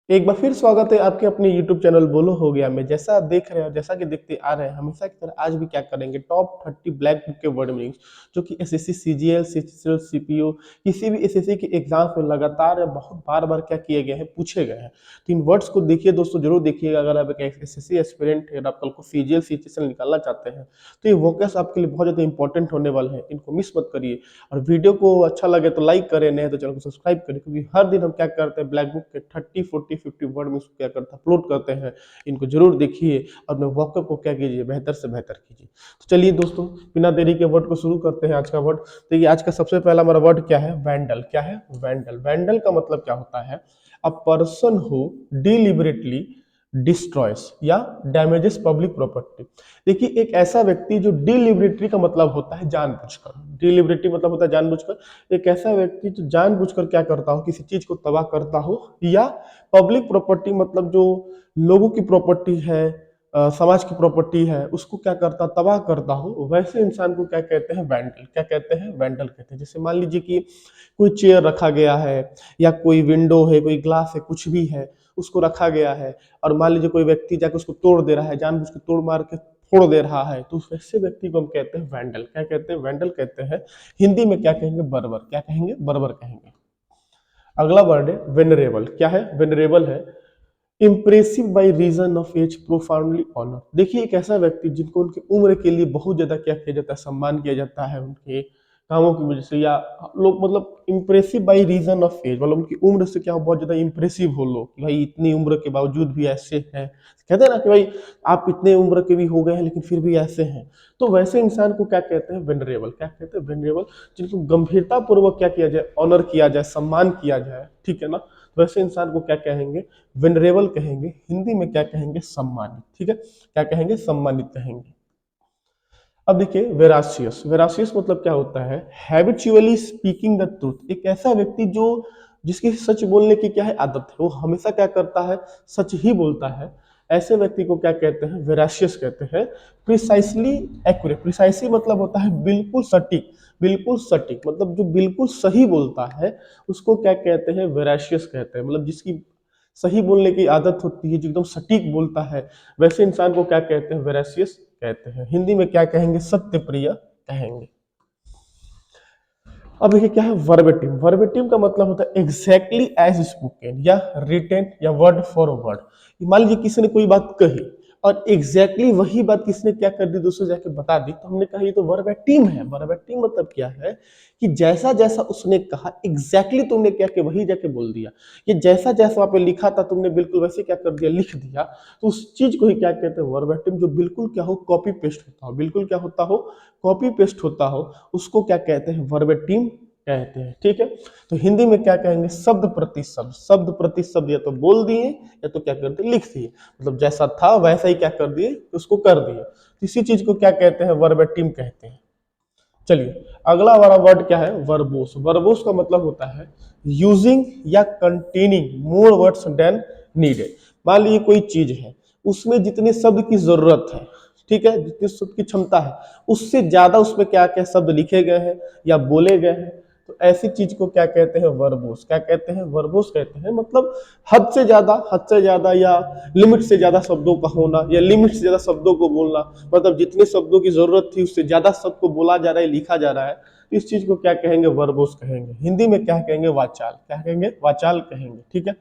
एक बार फिर स्वागत है आपके अपने YouTube चैनल बोलो हो गया में। जैसा आप देख रहे हो, जैसा कि देखते आ रहे हैं, हमेशा की तरह आज भी क्या करेंगे, टॉप 30 ब्लैक बुक के वर्ड मीनिंग्स जो कि एसएससी, सीजीएल, सीजीएल, सीपीओ किसी भी एसएससी के एग्जाम में लगातार या बहुत बार बार क्या किए गए हैं, पूछे गए हैं। तो इन वर्ड्स को देखिए दोस्तों, जरूर देखिएगा। अगर आप एक एसएससी एस्पिरेंट है और आप कल को सीजीएल, सीजीएल निकालना चाहते हैं तो ये वोकस आपके लिए बहुत ज्यादा इंपॉर्टेंट होने वाले हैं। इनको मिस मत करिए और वीडियो को अच्छा लगे तो लाइक करें, नहीं तो चैनल को सब्सक्राइब करें, क्योंकि हर दिन हम क्या करते हैं, ब्लैक बुक के 30, 40, 50 वर्ड में क्या करते हैं, अपलोड करते हैं। इनको जरूर देखिए और अपने वॉकअप को क्या कीजिए, बेहतर से बेहतर कीजिए। तो चलिए दोस्तों, बिना देरी के वर्ड को शुरू करते हैं। आज का वर्ड देखिए, आज का सबसे पहला हमारा वर्ड क्या है, वैंडल। क्या है? वैंडल। वैंडल का मतलब क्या होता है? अ पर्सन हु डिलिबरेटली डिस्ट्रॉयस या डैमेजेस पब्लिक प्रॉपर्टी। देखिए, एक ऐसा व्यक्ति जो डिलिबरेटली का मतलब होता है जानबूझकर, डिलिबरेटली मतलब होता है जानबूझकर। एक ऐसा व्यक्ति जो जानबूझकर क्या करता हो, किसी चीज को तबाह करता हो, या पब्लिक प्रॉपर्टी मतलब जो लोगों की प्रॉपर्टी है, समाज की प्रॉपर्टी है, उसको क्या करता, तबाह करता हो, वैसे इंसान को क्या कहते हैं, वैंडल। क्या कहते हैं? वैंडल कहते हैं। जैसे मान लीजिए कि कोई चेयर रखा गया है, या कोई विंडो है, कोई ग्लास है, कुछ भी है, उसको रखा गया है, और मान लीजिए कोई व्यक्ति जाकर उसको तोड़ दे रहा है, जानबूझ के तोड़ मार के फोड़ दे रहा है, तो वैसे व्यक्ति को हम कहते हैं वैंडल। क्या कहते हैं? वैंडल कहते हैं। हिंदी में क्या कहेंगे? बर्बर। क्या कहेंगे? बर्बर कहेंगे। अगला वर्ड है वेनरेबल। क्या है? वेनरेबल है impressive by reason of age, profoundly honour. देखिए, एक ऐसा व्यक्ति जिनको उनकी उम्र के लिए बहुत ज्यादा क्या किया जाता है, सम्मान किया जाता है उनके कामों की वजह से, या लोग मतलब impressive by reason of age, मतलब उनकी उम्र से क्या हो, बहुत ज्यादा इम्प्रेसिव हो लोग कि भाई इतनी उम्र के बावजूद भी ऐसे हैं। कहते हैं ना कि भाई आप इतने उम्र के भी हो गए हैं लेकिन फिर भी ऐसे हैं। तो वैसे इंसान को क्या कहते हैं? वेनरेबल। क्या कहते हैं? वेनरेबल। जिनको गंभीरता पूर्वक क्या किया जाए, ऑनर किया जाए, सम्मान किया जाए, ठीक है ना। वैसे इंसान को क्या कहेंगे? वेनरेबल कहेंगे। हिंदी में क्या कहेंगे? सम्मानित। ठीक है, क्या कहेंगे? सम्मानित कहेंगे। अब देखिए, वेरासियस। वेरासियस मतलब क्या होता है? Habitually speaking the truth. एक ऐसा व्यक्ति जो जिसकी सच बोलने की क्या है, आदत है, वो हमेशा क्या करता है, सच ही बोलता है। ऐसे व्यक्ति को क्या कहते हैं? वेरासियस कहते हैं। Precisely accurate. प्रिसाइसली मतलब होता है बिल्कुल सटीक। बिल्कुल सटीक मतलब जो बिल्कुल सही बोलता है, उसको क्या कहते हैं? वेरासियस कहते हैं। मतलब जिसकी सही बोलने की आदत होती है, जो एकदम सटीक बोलता है, वैसे इंसान को क्या कहते हैं? वेरासियस कहते हैं। हिंदी में क्या कहेंगे? सत्यप्रिय कहेंगे। अब देखिए क्या है, वर्बेटिम। वर्बेटिम का मतलब होता है एग्जैक्टली एज स्पोकन, या रिटेन, या वर्ड फॉर वर्ड। मान लीजिए किसी ने कोई बात कही और एग्जैक्टली वही बात किसने क्या कर दी, दूसरे जाके बता दी, तो हमने कहा ये तो वर्बेटिम है। वर्बेटिम मतलब क्या है कि जैसा जैसा उसने कहा एग्जैक्टली तुमने क्या कि वही जाके बोल दिया। ये जैसा जैसा वहां पे लिखा था तुमने बिल्कुल वैसे क्या कर दिया, लिख दिया। तो उस चीज को ही क्या कहते हैं? वर्बेटिम। जो बिल्कुल क्या हो, कॉपी पेस्ट होता हो। बिल्कुल क्या होता हो, कॉपी पेस्ट होता हो, उसको क्या कहते हैं? वर्बेटिम कहते हैं। ठीक है, तो हिंदी में क्या कहेंगे? शब्द प्रति शब्द। शब्द प्रति शब्द या तो बोल दिए या तो क्या कर दिए, लिख दिए। मतलब जैसा था वैसा ही क्या कर दिए, उसको कर दिए। तो इसी चीज को क्या कहते हैं? वर्बेटिम कहते हैं। चलिए, अगला हमारा वर्ड क्या है? वर्बोस। वर्बोस का मतलब होता है यूजिंग या containing more words than needed. मान लीजिए कोई चीज है, उसमें जितने शब्द की जरूरत है, ठीक है, जितनी शब्द की क्षमता है, उससे ज्यादा उसमें क्या क्या शब्द लिखे गए हैं या बोले गए हैं, तो ऐसी चीज को क्या कहते हैं? वर्बोस। क्या कहते हैं? वर्बोस कहते हैं। मतलब हद से ज्यादा या लिमिट से ज्यादा शब्दों का होना, या लिमिट से ज्यादा शब्दों को बोलना। मतलब जितने शब्दों की जरूरत थी उससे ज्यादा शब्द को बोला जा रहा है, लिखा जा रहा है, तो इस चीज को क्या कहेंगे? वर्बोस कहेंगे। हिंदी में क्या कहेंगे? वाचाल। क्या कहेंगे? वाचाल कहेंगे। ठीक है,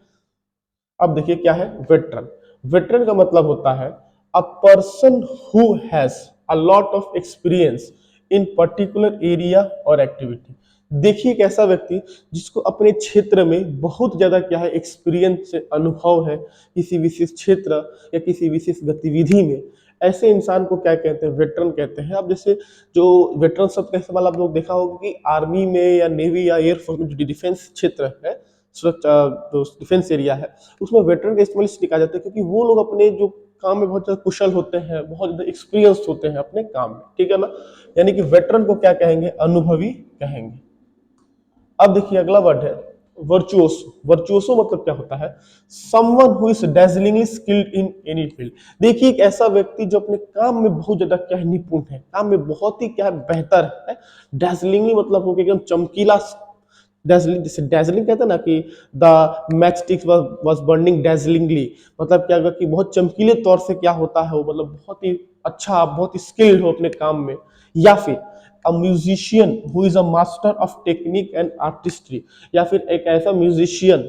अब देखिए क्या है, वेटरन। वेटरन का मतलब होता है a person who has a lot of experience in particular area और एक्टिविटी। देखिए एक ऐसा व्यक्ति जिसको अपने क्षेत्र में बहुत ज्यादा क्या है, एक्सपीरियंस, अनुभव है किसी विशेष क्षेत्र या किसी विशेष गतिविधि में, ऐसे इंसान को क्या कहते हैं? वेटरन कहते हैं। अब जैसे जो वेटरन शब्द का इस्तेमाल आप लोग देखा होगा कि आर्मी में या नेवी या एयरफोर्स में जो डिफेंस क्षेत्र है, सुरक्षा जो डिफेंस एरिया है, उसमें वेटरन का इस्तेमाल इसलिए कहा जाता है क्योंकि वो लोग अपने जो काम में बहुत ज्यादा कुशल होते हैं, बहुत ज्यादा एक्सपीरियंस होते हैं अपने काम में। ठीक है ना, यानी कि वेटरन को क्या कहेंगे? अनुभवी कहेंगे। अब देखिए अगला वर्ड है वर्चुओसो। वर्चुओसो मतलब क्या होता है? Someone who is dazzlingly skilled in any field. देखिए एक ऐसा व्यक्ति जो अपने काम में बहुत ज्यादा क्या है, निपुण है, काम में बहुत ही क्या है, बेहतर है। डैजलिंगली मतलब हो गया एकदम चमकीला, डेजलिंग, जैसे डेजलिंग कहते हैं ना कि the match stick was burning dazzlingly, मतलब क्या होगा कि बहुत चमकीले तौर से क्या होता है वो, मतलब बहुत ही अच्छा, बहुत ही स्किल्ड हो अपने काम में। या फिर a musician who is a master of technique and artistry, या फिर एक ऐसा म्यूजिशियन,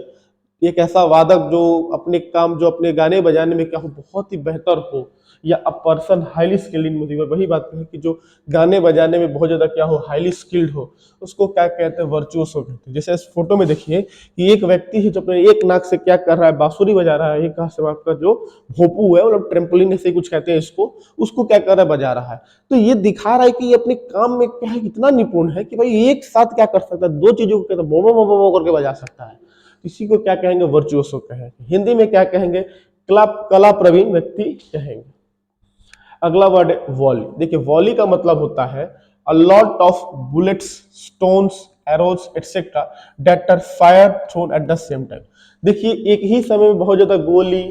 एक ऐसा वादक जो अपने काम, जो अपने गाने बजाने में क्या हो बहुत ही बेहतर हो, या a person highly skilled in music, वही बात है कि जो गाने बजाने में बहुत ज्यादा क्या हो, हाईली स्किल्ड हो, उसको क्या कहते हैं, वर्चुओसो कहते हैं। जैसे इस फोटो में देखिए कि एक व्यक्ति है जो अपने एक नाक से क्या कर रहा है, बांसुरी बजा रहा है, एक हाथ से आपका जो भोपू है, मतलब ट्रेम्पोलिन ऐसे कुछ कहते हैं इसको, उसको क्या कर रहा है, बजा रहा है। तो ये दिखा रहा है कि ये अपने काम में क्या है, इतना निपुण है कि भाई एक साथ क्या कर सकता है, दो चीजों को कहते हैं मोमो मोमो मोमो करके बजा सकता है। इसी को क्या कहेंगे, वर्चुओसो कहेंगे। हिंदी में क्या कहेंगे, कला कला प्रवीण व्यक्ति कहेंगे। अगला वर्ड है वॉली। देखिए वॉली का मतलब होता है a lot of bullets, stones, arrows etcetera that are fire thrown at the same time. देखिए एक ही समय में बहुत ज्यादा गोली,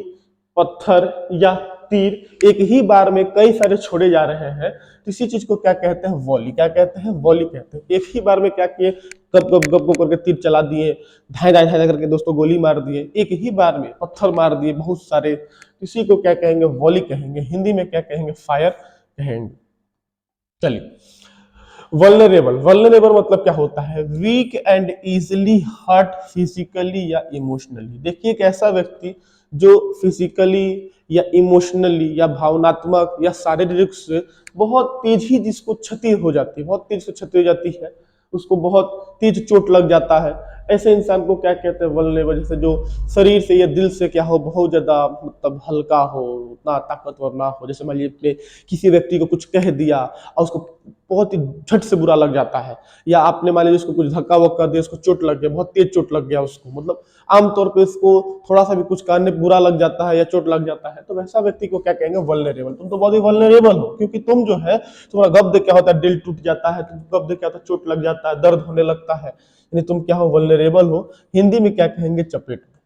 पत्थर या तीर एक ही बार में कई सारे छोड़े जा रहे हैं, तो इसी चीज को क्या कहते हैं, वॉली। क्या कहते हैं, वॉली कहते हैं। एक ही बार में क्या किए, गप गप गप गप करके तीर चला दिए, धाए धाए धाए करके दोस्तों गोली मार दिए, एक ही बार में पत्थर मार दिए बहुत सारे, इसी को क्या कहेंगे, वॉली कहेंगे। हिंदी में क्या कहेंगे, फायर कहेंगे। चलिए, वल्नरेबल। वल्नरेबल मतलब क्या होता है, weak and easily hurt physically या इमोशनली। देखिए एक ऐसा व्यक्ति जो फिजिकली या इमोशनली या भावनात्मक या शारीरिक से बहुत तेज ही जिसको क्षति हो जाती है, बहुत तेज से क्षति हो जाती है, उसको बहुत तेज चोट लग जाता है, ऐसे इंसान को क्या कहते हैं, वल्नरेबल। जैसे जो शरीर से या दिल से क्या हो, बहुत ज्यादा मतलब हल्का हो, उतना ताकतवर ना हो। जैसे मान लीजिए किसी व्यक्ति को कुछ कह दिया और उसको बहुत ही झट से बुरा लग जाता है, या आपने मान लीजिए उसको कुछ धक्का वक्का दिया, उसको चोट लग गया, बहुत तेज चोट लग गया उसको, मतलब आमतौर पे उसको थोड़ा सा भी कुछ करने पे बुरा लग जाता है या चोट लग जाता है, तो वैसा व्यक्ति को क्या कहेंगे, वल्नरेबल। तुम तो बहुत ही वल्नरेबल हो, क्योंकि तुम जो है, तुम्हारा गब्द क्या होता है, दिल टूट जाता है, तुम गब्द क्या होता है, चोट लग जाता है, दर्द होने लगता है, यानी तुम क्या हो, वल्नरेबल हो। हिंदी में क्या कहेंगे, चपेट में।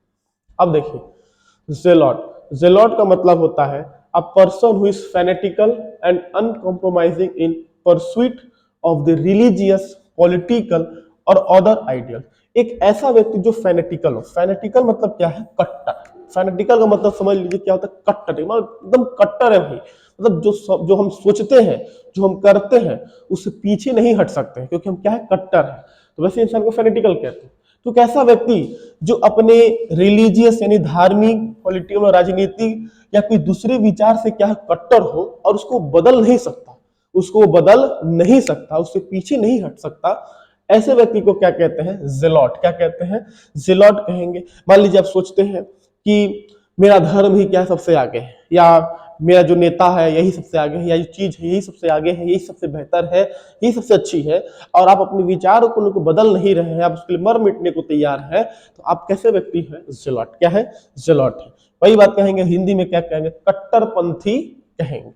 अब देखिए जेलॉट। जेलॉट का मतलब होता है a person who is fanatical and uncompromising in pursuit of the religious, political और अदर आइडियल। एक ऐसा व्यक्ति जो फैनेटिकल हो। फैनेटिकल मतलब क्या है, कट्टर। फैनेटिकल का मतलब समझ लीजिए क्या होता है, कट्टर, मतलब एकदम कट्टर है भाई, मतलब जो हम सोचते हैं, जो हम करते हैं, उससे पीछे नहीं हट सकते, क्योंकि हम क्या है, कट्टर है। तो वैसे इंसान को फैनेटिकल कहते हैं। तो कैसा व्यक्ति जो अपने रिलीजियस यानी धार्मिक, पॉलिटिकल और राजनीतिक या कोई दूसरे विचार से क्या है, कट्टर हो और उसको बदल नहीं सकता, उसको बदल नहीं सकता, उससे पीछे नहीं हट सकता, ऐसे व्यक्ति को क्या कहते हैं, जेलॉट। क्या कहते हैं, जेलॉट कहेंगे। मान लीजिए आप सोचते हैं कि मेरा धर्म ही क्या सबसे आगे है, या मेरा जो नेता है यही सबसे आगे है, या ये चीज है यही सबसे आगे है, यही सबसे बेहतर है, यही सबसे अच्छी है, और आप अपने विचारों को बदल नहीं रहे हैं, आप उसके लिए मर मिटने को तैयार है, तो आप कैसे व्यक्ति हैं, जेलॉट। क्या है, जेलॉट है। वही बात कहेंगे, हिंदी में क्या कहेंगे, कट्टरपंथी कहेंगे।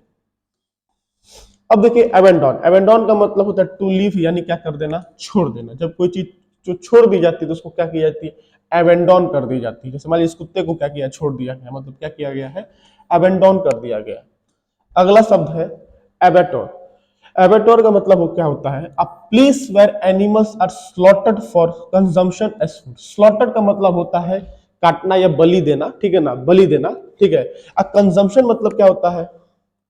अब देखिए एवेंडॉन। एवेंडॉन का मतलब होता है टू लीव, यानी क्या कर देना, छोड़ देना। जब कोई चीज जो छोड़ दी जाती है तो उसको क्या की जाती है, एवेंडॉन कर दी जाती है। जैसे मान लीजिए इस कुत्ते को क्या किया, छोड़ दिया गया, मतलब क्या किया गया है, एवेंडॉन कर दिया गया। अगला शब्द है एबेटोर। एबेटोर का मतलब वो क्या होता है, a place where animals are slaughtered for consumption as food. Slaughtered का मतलब होता है काटना या बलि देना, ठीक है ना, बलि देना, ठीक है। कंजम्पशन मतलब क्या होता है,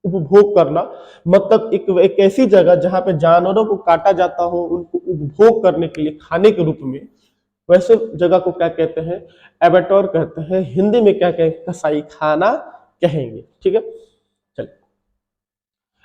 उपभोग करना, मतलब एक ऐसी जगह जहां पे जानवरों को काटा जाता हो, उनको उपभोग करने के लिए, खाने के रूप में, वैसे जगह को क्या कहते हैं, एबेटोर कहते हैं। हिंदी में क्या कहेंगे, कसाई खाना कहेंगे, ठीक है। चलिए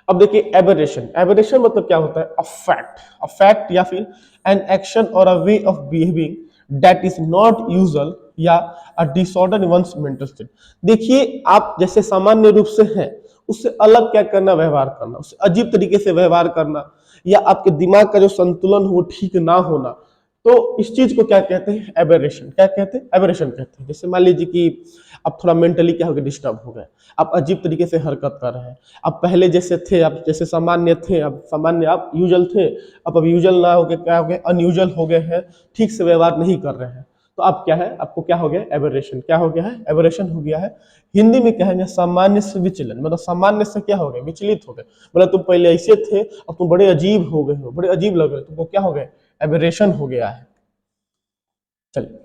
अब देखिए एबरेशन। एबरेशन मतलब क्या होता है, अ फैक्ट या फिर एन एक्शन और a way of behaving that is not usual, या a disorder in one's mental state. देखिए आप जैसे सामान्य रूप से हैं, उससे अलग क्या करना, व्यवहार करना, उससे अजीब तरीके से व्यवहार करना, या आपके दिमाग का जो संतुलन हो ठीक ना होना, तो इस चीज को क्या कहते हैं, एबरेशन। क्या कहते हैं, एबरेशन कहते हैं। जैसे मान लीजिए कि आप थोड़ा मेंटली क्या हो गए, डिस्टर्ब हो गए, आप अजीब तरीके से हरकत कर रहे हैं, आप पहले जैसे थे, आप जैसे सामान्य थे, आप सामान्य, आप यूजुअल थे, आप अब यूजुअल ना हो गए, क्या हो गए, अनयूजुअल हो गए हैं, ठीक से व्यवहार नहीं कर रहे हैं, तो आप क्या है, आपको क्या हो गया, एबरेशन। क्या हो गया है, एबरेशन हो गया है। हिंदी में कहेंगे सामान्य से विचलन, मतलब सामान्य से क्या हो गए, विचलित हो गए, मतलब तुम पहले ऐसे थे, अब तुम बड़े अजीब हो गए हो, बड़े अजीब लग रहे हो, तुमको क्या हो गए, एबरेशन हो गया है। चलिए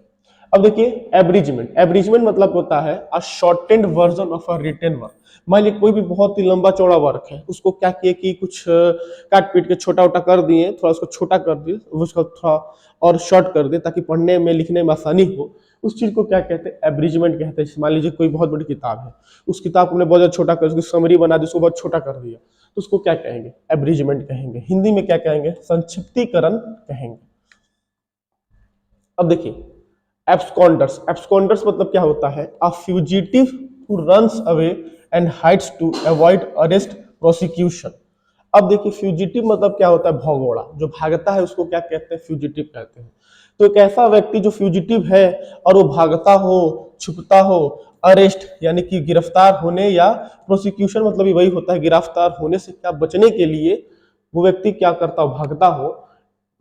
अब देखिए एब्रिजमेंट। एब्रिजमेंट मतलब होता है a shortened version of a written work. मान लीजिए कोई भी बहुत ही लंबा चौड़ा वर्क है, उसको क्या किए कि कुछ काट पीट के छोटा उटा कर दिए, थोड़ा उसको छोटा कर दिए, उसको थोड़ा और शॉर्ट कर दिए ताकि पढ़ने में लिखने में आसानी हो। उस चीज को क्या कहते हैं? एब्रिजमेंट कहते हैं। मान लीजिए कोई बहुत बड़ी किताब है, उस किताब को हमने बहुत ज्यादा छोटा कर, उसकी समरी बना दी, उसको बहुत छोटा कर दिया, तो उसको क्या कहेंगे? एब्रिजमेंट कहेंगे। हिंदी में क्या कहेंगे? संक्षिप्तीकरण कहेंगे। अब देखिए एब्सकॉन्डर्स। एब्सकॉन्डर्स मतलब क्या होता है? A fugitive who runs away and hides to avoid arrest prosecution. अब देखिए फ्यूजिटिव मतलब क्या होता है? भगोड़ा। जो भागता है उसको क्या कहते हैं? फ्यूजिटिव कहते हैं। तो एक ऐसा व्यक्ति जो फ्यूजिटिव है और वो भागता हो, छुपता हो, अरेस्ट यानी कि गिरफ्तार होने, या प्रोसिक्यूशन मतलब भी वही होता है गिरफ्तार होने से क्या बचने के लिए वो व्यक्ति क्या करता हो? भागता हो,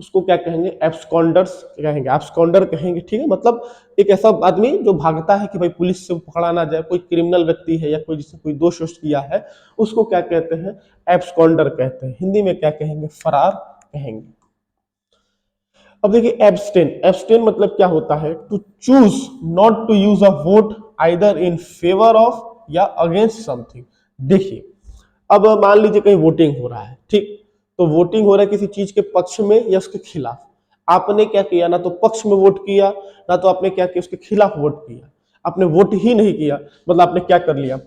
उसको क्या कहेंगे? एब्सकॉन्डर्स कहेंगे, एब्सकॉन्डर कहेंगे। ठीक है, मतलब एक ऐसा आदमी जो भागता है कि भाई पुलिस से पकड़ा ना जाए, कोई क्रिमिनल व्यक्ति है या कोई जिसने कोई दोष किया है, उसको क्या कहते हैं? एब्सकॉन्डर कहते हैं। हिंदी में क्या कहेंगे? फरार कहेंगे। अब देखिए एब्सटेन। एब्सटेन मतलब क्या होता है? To choose not to use a vote either in favour of या अगेंस्ट समथिंग। देखिए अब मान लीजिए कहीं वोटिंग हो रहा है, ठीक, तो वोटिंग हो रहा है किसी चीज के पक्ष में या उसके खिलाफ। आपने क्या किया? ना तो पक्ष में वोट किया, ना तो आपने क्या किया? उसके खिलाफ वोट किया। आपने वोट ही नहीं किया, मतलब आपने क्या कर लिया?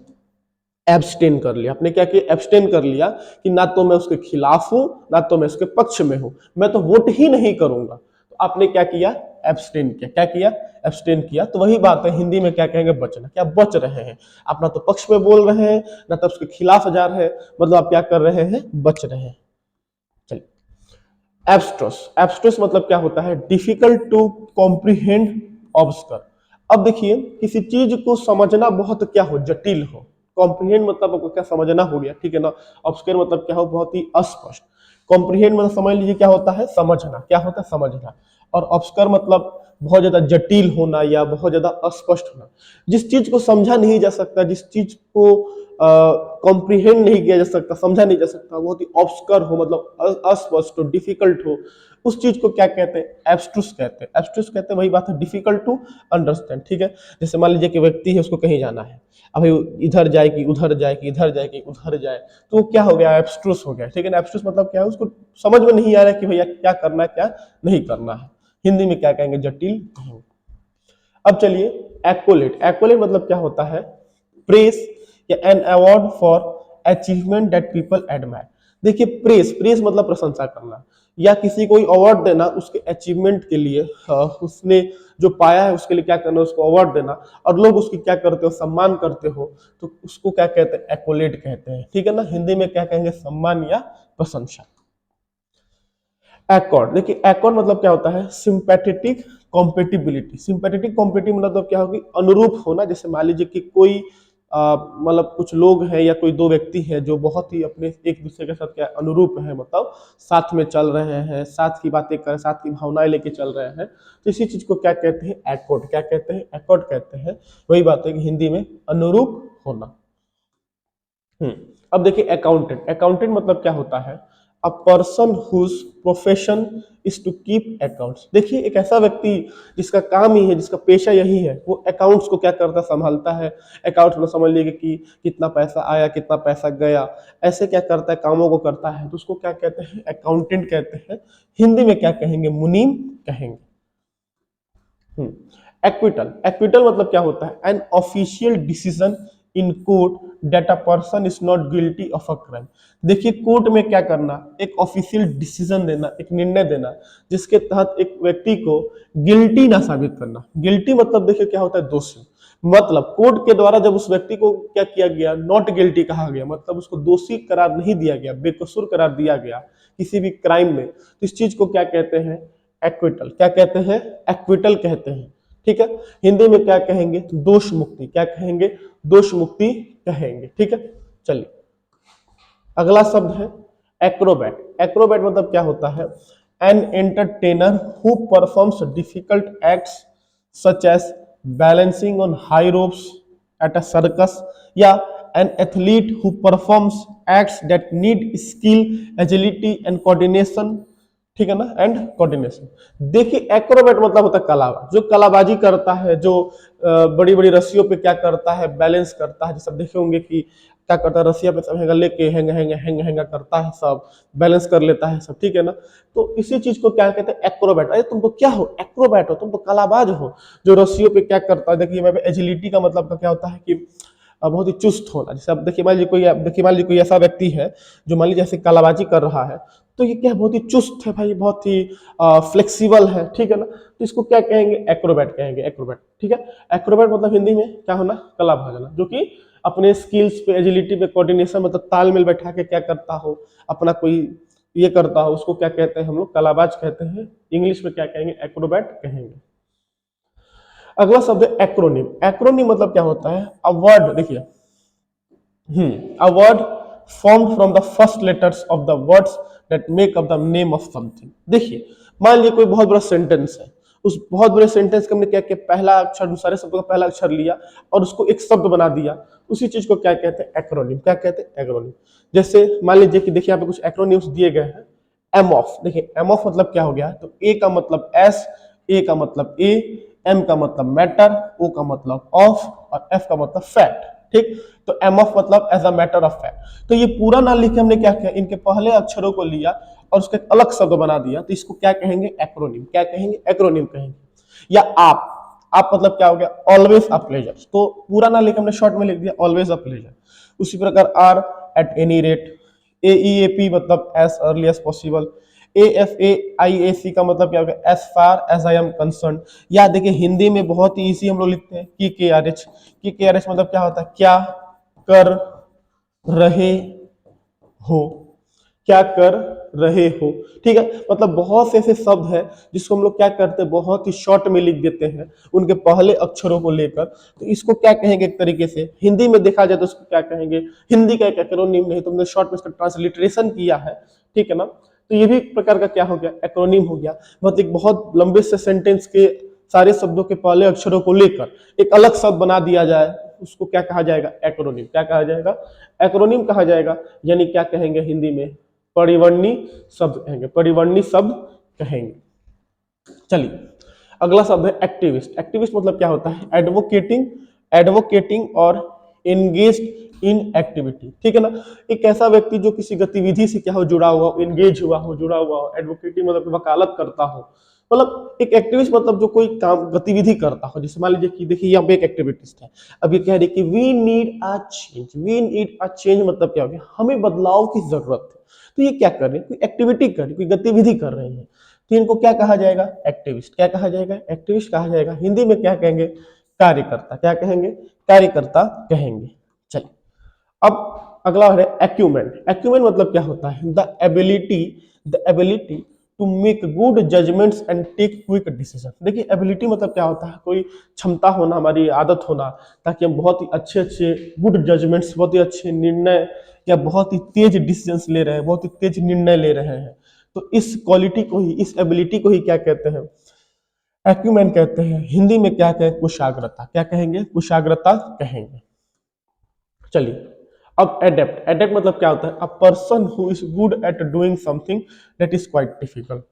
एब्सटेन कर लिया। आपने क्या किया? एब्सटेन कर लिया कि ना तो मैं उसके खिलाफ हूं, ना तो मैं उसके पक्ष में हूं, मैं तो वोट ही नहीं करूंगा। तो आपने क्या किया? एब्सटेन किया। क्या किया? एब्सटेन किया। तो वही बात है, हिंदी में क्या कहेंगे? बचना। क्या बच रहे हैं आप? ना तो पक्ष में बोल रहे हैं, ना तो उसके खिलाफ जा रहे हैं, मतलब आप क्या कर रहे हैं? बच रहे हैं। चलिए एब्स्ट्रस। एब्स्ट्रस मतलब क्या होता है? Difficult to comprehend, obscure. अब देखिए किसी चीज को समझना बहुत क्या हो? जटिल हो। कॉम्प्रिहेंड मतलब आपको क्या समझना हो गया, ठीक है ना। ऑब्सकर मतलब क्या हो? बहुत ही अस्पष्ट। कॉम्प्रिहेंड मतलब समझ लीजिए क्या होता है? समझना। क्या होता है? समझना। और ऑब्सकर मतलब बहुत ज्यादा जटिल होना या बहुत ज्यादा अस्पष्ट होना। जिस चीज को समझा नहीं जा सकता, जिस चीज को कॉम्प्रिहेंड नहीं किया जा सकता, समझा नहीं जा सकता, बहुत ही ऑब्सकर हो, मतलब अस्पष्ट हो, डिफिकल्ट हो, उस चीज को क्या कहते हैं? एब्स्ट्रूस कहते हैं। एब्स्ट्रूस कहते हैं वही बात है, डिफिकल्ट टू अंडरस्टैंड। ठीक है, जैसे मान लीजिए कि व्यक्ति है, उसको कहीं जाना है, अभी इधर जाए कि उधर जाए कि इधर जाए कि उधर जाए, तो वो क्या हो गया? एब्स्ट्रूस हो गया। ठीक है ना। एब्स्ट्रूस मतलब क्या है? उसको समझ में नहीं आ रहा है कि भैया क्या करना है, क्या नहीं करना है। हिंदी में क्या कहेंगे? जटिल कहेंगे। अब चलिए एक्कोलेट। एक्कोलेट मतलब क्या होता है? प्रेस या an award for achievement that people admire. देखिए प्रेस, प्रेस मतलब प्रशंसा करना, या किसी को अवार्ड देना उसके अचीवमेंट के लिए, उसने जो पाया है उसके लिए क्या करना? उसको अवार्ड देना, और लोग उसकी क्या करते हो? सम्मान करते हो, तो उसको क्या कहते हैं? एक्कोलेट कहते हैं। ठीक है ना। हिंदी में क्या कहेंगे? सम्मान या प्रशंसा। एकॉर्ड। देखिए एकॉर्ड मतलब क्या होता है? Sympathetic compatibility. सिंपैथेटिक कॉम्पेटिबिलिटी मतलब क्या होगी? अनुरूप होना। जैसे मान लीजिए कि कोई मतलब कुछ लोग हैं या कोई दो व्यक्ति हैं जो बहुत ही अपने एक दूसरे के साथ क्या अनुरूप है, मतलब साथ में चल रहे हैं, साथ की बातें कर, साथ की भावनाएं लेके चल रहे हैं, तो इसी चीज को क्या कहते हैं? एकॉर्ड। क्या कहते हैं? एकॉर्ड कहते हैं। वही बात है कि हिंदी में अनुरूप होना। अब देखिए अकाउंटेंट। अकाउंटेंट मतलब क्या होता है? A person whose profession is to keep accounts. देखिए एक ऐसा व्यक्ति जिसका काम ही है, जिसका पेशा यही है, वो अकाउंट्स को क्या करता है? संभालता है। अकाउंट्स में समझ लीजिए कि कितना पैसा आया, कितना पैसा गया, ऐसे क्या करता है? कामों को करता है, तो उसको क्या कहते हैं? अकाउंटेंट कहते हैं। हिंदी में क्या कहेंगे? मुनीम कहेंगे। एक्विटल। एक्विटल मतलब क्या होता है? An official decision in court that a person is not guilty of a crime. देखिए कोर्ट में क्या करना? एक ऑफिशियल डिसीजन देना, एक निर्णय देना, जिसके तहत एक व्यक्ति को गिल्टी ना साबित करना। गिल्टी मतलब देखिए क्या होता है? दोषी। मतलब कोर्ट के द्वारा जब उस व्यक्ति को क्या किया गया? नॉट गिल्टी कहा गया, मतलब उसको दोषी करार नहीं दिया गया, बेकसूर करार दिया गया किसी भी क्राइम में, तो इस चीज को क्या कहते हैं? एक्विटल। क्या कहते हैं? एक्विटल कहते हैं। ठीक है। हिंदी में क्या कहेंगे? दोष मुक्ति। क्या कहेंगे? दोष मुक्ति कहेंगे। ठीक है। चलिए अगला शब्द है एक्रोबैट। एक्रोबैट मतलब क्या होता है? An entertainer who performs difficult acts such as balancing on high ropes at a circus, या an athlete who performs acts that need skill, agility and coordination. ठीक है ना, एंड कोऑर्डिनेशन। देखिए एक्रोबैट मतलब होता है कलाबाज, जो कलाबाजी करता है, जो बड़ी बड़ी रस्सियों पे क्या करता है, बैलेंस करता है। जैसे देखे होंगे कि क्या करता है, रस्सिया पे सब हैंगा लेके हैंगा हैंगा हैंगा हैंगा करता है, सब बैलेंस कर लेता है सब, ठीक है ना। तो इसी चीज को क्या कहते हैं, एक्रोबैट। अरे तुम तो क्या हो, एक्रोबैट हो, तुम तो कलाबाज हो, जो रस्सियों पे क्या करता है। देखिए एजिलिटी का मतलब का क्या होता है कि बहुत ही चुस्त होना। जैसे अब देखिए मान लीजिए कोई, देखिए मान लीजिए कोई ऐसा व्यक्ति है जो मान लीजिए जैसे कलाबाजी कर रहा है, तो ये क्या है, बहुत ही चुस्त है भाई, बहुत ही फ्लेक्सिबल है, ठीक है ना। तो इसको क्या कहेंगे, एक्रोबैट कहेंगे, एक्रोबैट, ठीक है। एक्रोबैट मतलब हिंदी में क्या होना, कलाबाज होना, जो कि अपने स्किल्स पे, एजिलिटी पे, कोऑर्डिनेशन मतलब तालमेल बैठा के क्या करता हो, अपना कोई ये करता हो, उसको क्या कहते हैं हम लोग, कलाबाज कहते हैं। इंग्लिश में क्या कहेंगे, एक्रोबैट कहेंगे। अगला शब्द है एक्रोनिम। एक्रोनिम मतलब क्या होता है, अ वर्ड, देखिए a word formed from the first letters of the words that make up the name of something। देखिए मान लीजिए कोई बहुत बड़ा सेंटेंस है, उस बहुत बड़े सेंटेंस का हमने क्या किया, पहला अक्षर, सारे शब्दों का पहला अक्षर लिया और उसको एक शब्द बना दिया। उसी चीज को क्या कहते हैं, एक्रोनिम। क्या कहते हैं, एक्रोनिम। जैसे मान लीजिए कि देखिए यहाँ पे कुछ एक्रोनिम्स दिए गए हैं। एम ऑफ, देखिए एम ऑफ मतलब क्या हो गया, तो ए का मतलब एस, ए का मतलब ए, एम का मतलब मैटर, ओ का मतलब ऑफ और एफ का मतलब फैक्ट, ठीक। तो एम ऑफ मतलब as a matter of fact. तो ये पूरा ना लिख के हमने क्या किया, इनके पहले अक्षरों को लिया और उसका एक अलग शब्द बना दिया, तो इसको क्या कहेंगे, एक्रोनिम। क्या कहेंगे, एक्रोनिम कहेंगे। या आप मतलब क्या हो गया, ऑलवेज अ प्लेजर। तो पूरा ना लिख हमने शॉर्ट में लिख दिया ऑलवेज अ प्लेजर। उसी प्रकार R, at any rate. A E A P मतलब as early as possible. A F A I A C का मतलब क्या हो गया, as far as I am concern. या देखिए हिंदी में बहुत ही इजी हम लोग लिखते हैं की के आर एच। की के आर एच मतलब क्या होता है, क्या कर रहे हो, क्या कर रहे हो, ठीक है। मतलब बहुत से ऐसे शब्द हैं जिसको हम लोग क्या करते हैं, बहुत ही शॉर्ट में लिख देते हैं उनके पहले अक्षरों को लेकर। तो इसको क्या कहेंगे, एक तरीके से हिंदी में देखा जाए तो उसको क्या कहेंगे, हिंदी का एक एक्रोनिम, नहीं तो हमने शॉर्ट में इसका ट्रांसलिटरेशन किया है, ठीक है ना। तो ये भी एक प्रकार का क्या हो गया, एक्रोनिम हो गया। मतलब एक बहुत लंबे से सेंटेंस के सारे शब्दों के पहले अक्षरों को लेकर एक अलग शब्द बना दिया जाए, उसको क्या कहा जाएगा, एक्रोनिम। क्या कहा जाएगा, एक्रोनिम कहा जाएगा। यानी क्या कहेंगे हिंदी में, परिवर्णी शब्द कहेंगे, परिवर्णी शब्द कहेंगे। चलिए अगला शब्द है एक्टिविस्ट। एक्टिविस्ट मतलब क्या होता है, एडवोकेटिंग, एडवोकेटिंग और एंगेज्ड इन एक्टिविटी, ठीक है ना। एक ऐसा व्यक्ति जो किसी गतिविधि से क्या हो, जुड़ा हुआ, एंगेज हुआ हो, जुड़ा हुआ हो। एडवोकेटिंग मतलब वकालत करता हो। मतलब एक एक्टिविस्ट मतलब जो कोई काम, गतिविधि करता हो। जैसे मान लीजिए कि देखिए यहाँ पे एक एक्टिविस्ट है, अब ये कह रही कि we need a change. We need a change मतलब क्या हो गया, हमें बदलाव की जरूरत है। तो ये क्या कर रहे हैं, कोई एक्टिविटी कर रही, कोई गतिविधि कर रहे हैं। तो इनको क्या कहा जाएगा, एक्टिविस्ट। क्या कहा जाएगा, एक्टिविस्ट कहा जाएगा। हिंदी में क्या कहेंगे, कार्यकर्ता। क्या कहेंगे, कार्यकर्ता कहेंगे। चलिए अब अगला है एक्यूमेंट। एक्यूमेंट मतलब क्या होता है, the ability to make good judgments and take quick decision. देखिए एबिलिटी मतलब क्या होता है, कोई क्षमता होना, हमारी आदत होना, ताकि हम बहुत ही अच्छे अच्छे गुड जजमेंट्स, बहुत ही अच्छे निर्णय या बहुत ही तेज डिसीजंस ले रहे हैं, बहुत ही तेज निर्णय ले रहे हैं। तो इस क्वालिटी को ही, इस एबिलिटी को ही क्या कहते हैं, एक्यूमेन कहते हैं। हिंदी में क्या कहें, कुशाग्रता। क्या कहेंगे, कुशाग्रता कहेंगे। चलिए अब एडेप्ट। एडेप्ट मतलब क्या होता है, a person who is good at doing something that is quite difficult.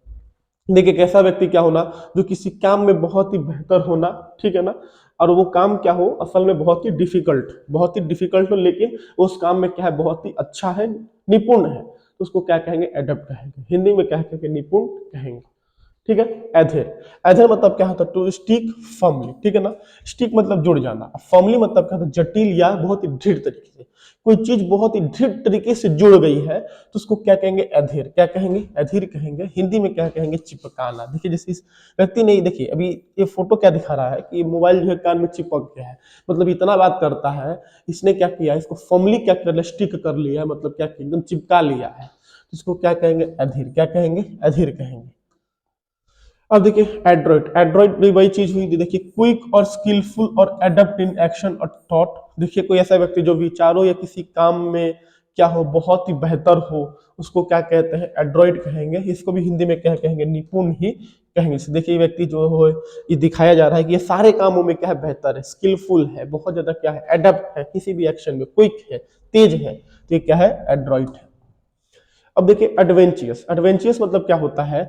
देखिए एक ऐसा व्यक्ति क्या होना, जो किसी काम में बहुत ही बेहतर होना, ठीक है ना। और वो काम क्या हो, असल में बहुत ही डिफिकल्ट हो, लेकिन उस काम में क्या है, बहुत ही अच्छा है, निपुण है। तो उसको क्या कहेंगे, एडेप्ट कहेंगे। हिंदी में क्या कहेंगे, निपुण कहेंगे, ठीक है। एधेर, एधेर मतलब क्या होता है, टू स्टिक फर्मली, ठीक है ना। स्टिक मतलब जुड़ जाना, फर्मली मतलब क्या होता है, जटिल या बहुत ही दृढ़ तरीके से। कोई चीज बहुत ही दृढ़ तरीके से जुड़ गई है तो उसको क्या कहेंगे, अधीर। क्या कहेंगे, अधीर कहेंगे। हिंदी में क्या कहेंगे, चिपकाना। देखिए जैसे इस व्यक्ति ने, देखिए अभी ये फोटो क्या दिखा रहा है कि मोबाइल जो है कान में चिपक गया है, मतलब इतना बात करता है। इसने क्या किया, इसको फर्मली क्या कर लिया, स्टिक कर लिया है, मतलब क्या किया, एकदम चिपका लिया है। तो इसको क्या कहेंगे, अधीर। क्या कहेंगे, अधीर कहेंगे। अब देखिए एड्रॉइड। एड्रॉइड भी वही चीज हुई थी, देखिए क्विक और स्किलफुल और एडप्ट इन एक्शन और थॉट। देखिए कोई ऐसा व्यक्ति जो विचारों या किसी काम में क्या हो, बहुत ही बेहतर हो, उसको क्या कहते हैं, एड्रॉइड कहेंगे। इसको भी हिंदी में क्या कहेंगे, निपुण ही कहेंगे। देखिए ये व्यक्ति जो हो, ये दिखाया जा रहा है कि ये सारे कामों में क्या है, बेहतर है, स्किलफुल है, बहुत ज्यादा क्या है, एडप्ट है, किसी भी एक्शन में क्विक है, तेज है। तो ये क्या है, एड्रॉइड है। अब देखिए एडवेंचियस, एडवेंचियस मतलब क्या होता है,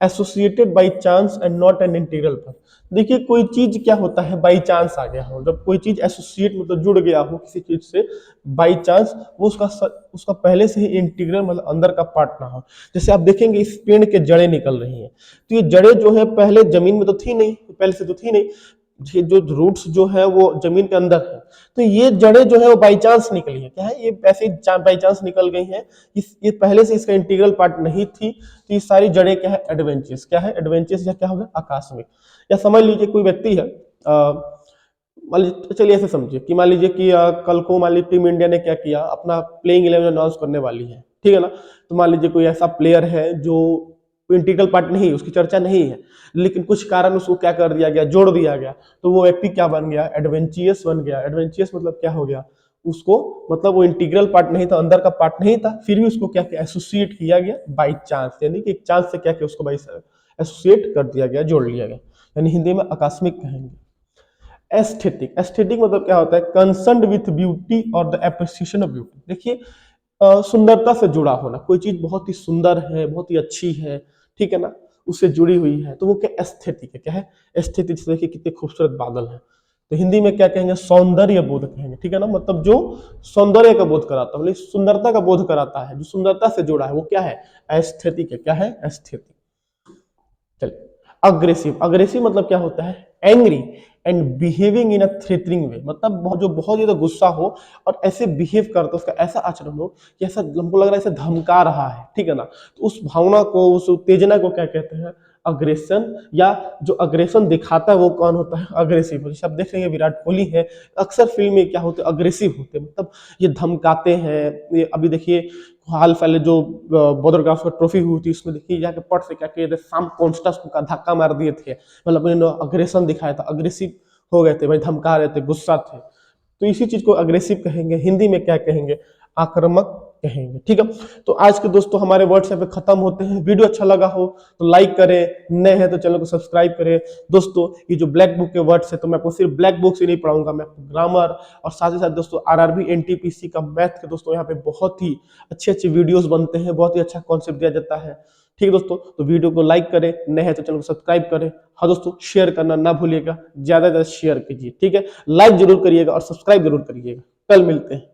associated by chance and not an integral पर। देखिए कोई चीज क्या होता है, बाई चांस आ गया हो, जब कोई चीज एसोसिएट मतलब जुड़ गया हो किसी चीज से बाई चांस, वो उसका पहले से ही इंटीग्रल मतलब अंदर का पार्ट ना हो। जैसे आप देखेंगे इस पेड़ के जड़ें निकल रही हैं, तो ये जड़ें जो है पहले जमीन में तो थी नहीं, पहले से तो थी नहीं, ये जो रूट्स जो है वो जमीन के अंदर है, तो ये जड़ें जो है वो बाई चांस निकली है, क्या है ये ऐसे बाई चांस निकल गई हैं, ये पहले से इसका इंटीग्रल पार्ट नहीं थी, तो ये सारी जड़ें क्या है, एडवेंचर्स, क्या है एडवेंचर्स, या क्या होगा आकस्मिक। या समझ लीजिए कोई व्यक्ति है, मान लीजिए, चलिए ऐसे समझिए कि मान लीजिए कि कल को मान लीजिए टीम इंडिया ने क्या किया, अपना प्लेइंग 11 अनाउंस करने वाली है, ठीक है ना। तो मान लीजिए कोई ऐसा प्लेयर है जो इंटीग्रल पार्ट नहीं, उसकी चर्चा नहीं है, लेकिन कुछ कारण उसको क्या कर दिया गया, जोड़ दिया गया, तो वो व्यक्ति क्या बन गया, एडवेंचियस बन गया। एडवेंचियस मतलब क्या हो गया, उसको मतलब वो इंटीग्रल पार्ट नहीं था, अंदर का पार्ट नहीं था, फिर भी उसको क्या किया, एसोसिएट किया गया बाई चांस, यानी कि एक चांस से क्या किया, उसको बाई एसोसिएट कर दिया गया, जोड़ लिया गया, यानी हिंदी में आकस्मिक कहेंगे। एस्थेटिक, एस्थेटिक मतलब क्या होता है, कंसर्न्ड विथ ब्यूटी और द एप्रिसिएशन ऑफ ब्यूटी। देखिए सुंदरता से जुड़ा होना, कोई चीज बहुत ही सुंदर है, बहुत ही अच्छी है, ठीक है ना, उससे जुड़ी हुई है, तो वो क्या एस्थेटिक है, क्या है एस्थेटिक। देखिए कितने खूबसूरत बादल है, तो हिंदी में क्या कहेंगे, सौंदर्य बोध कहेंगे, ठीक है ना, मतलब जो सौंदर्य का बोध कराता है, मतलब सुंदरता का बोध कराता है, जो सुंदरता से जुड़ा है वो क्या है, एस्थेटिक है, क्या है एस्थेटिक। चलिए अग्रेसिव, अग्रेसिव मतलब क्या होता है, angry and behaving in a threatening way, मतलब जो बहुत ज्यादा गुस्सा हो और ऐसे बिहेव करता है, उसका ऐसा आचरण हो कि ऐसा हमको लग रहा है ऐसे धमका रहा है, ठीक है ना, तो उस भावना को, उस उत्तेजना को क्या कहते हैं, अग्रेशन। या जो अग्रेशन दिखाता है वो कौन होता है, अग्रेसिव। जैसे आप देख रहे हैं विराट कोहली है, अक्सर फिल्म में क्या होते हैं, अग्रेसिव होते हैं, मतलब ये धमकाते हैं। ये अभी देखिए हाल पहले जो बॉर्डर का ट्रॉफी हुई थी, उसमें देखिए जाके पट से क्या किए थे, साम कॉन्स्टेंस को धक्का मार दिए थे, मतलब इन्होंने अग्रेशन दिखाया था, अग्रेसिव हो गए थे भाई, धमका रहे थे, गुस्सा थे, तो इसी चीज को अग्रेसिव कहेंगे। हिंदी में क्या कहेंगे, आक्रामक कहेंगे, ठीक है। तो आज के दोस्तों हमारे वर्ड्स यहाँ पे खत्म होते हैं। वीडियो अच्छा लगा हो तो लाइक करें, नए हैं तो चैनल को सब्सक्राइब करें। दोस्तों ये जो ब्लैक बुक के वर्ड्स है, तो मैं आपको सिर्फ ब्लैक बुक से नहीं पढ़ाऊंगा, मैं आपको ग्रामर और साथ ही साथ दोस्तों आरआरबी एनटीपीसी का मैथ के दोस्तों यहाँ पे बहुत ही अच्छे अच्छे वीडियोस बनते हैं, बहुत ही अच्छा कॉन्सेप्ट दिया जाता है, ठीक है दोस्तों। तो वीडियो को लाइक करें, नए हैं तो चैनल को सब्सक्राइब करें, हाँ दोस्तों शेयर करना ना भूलिएगा, ज्यादा से ज्यादा शेयर कीजिए, ठीक है, लाइक जरूर करिएगा और सब्सक्राइब जरूर करिएगा। कल मिलते हैं।